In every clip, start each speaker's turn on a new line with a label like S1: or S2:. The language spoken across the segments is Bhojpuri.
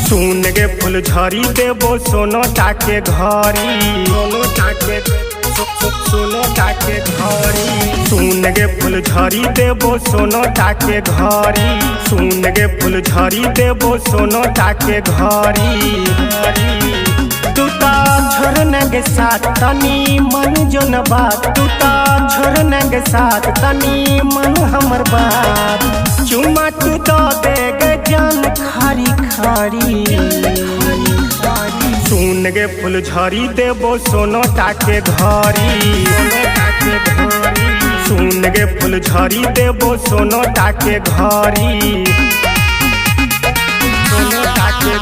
S1: सुन गे फूल झरी देबो सोनो टाके घरी, सोनो टाके सोनो टाके घरी। सुन गे फूल झरी देबो सोनो टाके घरी, सुन गे फूल झरी देबो सोनो टाके घरी। तूता झरने के साथ तनी मन जो न बात, तूता झरने के साथ तनी मन हमर बात। चुमा तू तो दे गे जान खारी खारी। सुन गे फूल झरी देबो सोनो टाके घरी, सुन गे फूल झरी देबो सोनो टाके घरी। सोनो टाके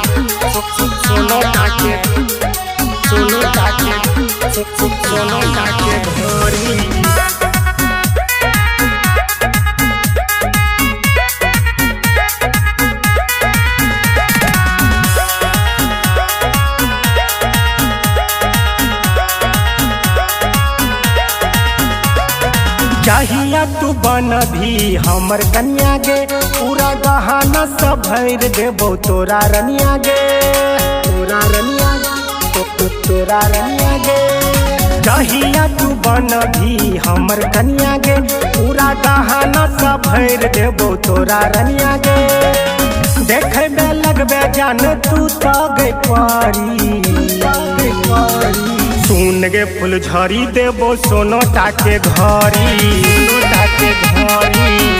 S1: सोनो टाके सोनो टाके सोनो टाके घरी। चाहिया तू बन भी हमर कन्या गे, पूरा गहना सब भर देबो तोरा रनिया गे, तोरा रनिया गे, तोरा रनिया गे। चाहिया तू बन भी हमर कन्या गे, पूरा गहना सब भर देबो तोरा रनिया गे। देखे में लगबे जान तू तो गे पारी। सुन गे फूल झरी देबो सोनो टाके घरी,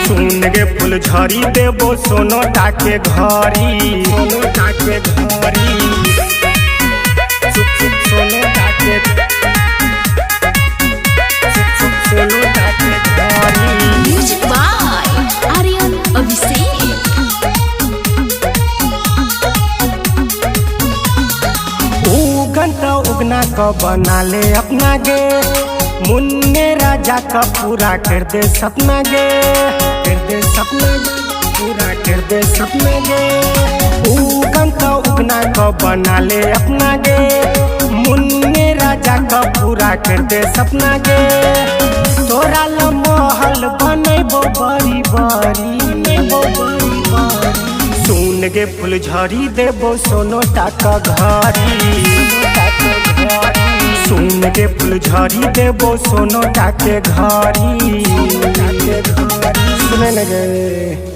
S1: सुन गे फूल झरी देबो सोनो टाके घरी। सोनो टाके घरी, सोनो टाके सोनो टाके घरी।
S2: Music by Aryan Abhishek.
S1: उगन उगना को बना ले अपना गे, मुन्ने राजा का पूरा कर दे सपना गे, कर दे सपना गे, पूरा कर दे सपना गे। उगन उगना को बना ले अपना गे, मुन्ने राजा का पूरा कर दे सपना गे। तोरा ला महल बनेबो बड़ी बड़ी। सुन गे फूल झरी देबो सोनो टाका घरी, सुन गे फूल झरी देबो सोनो टाके घरी। सुने लगे।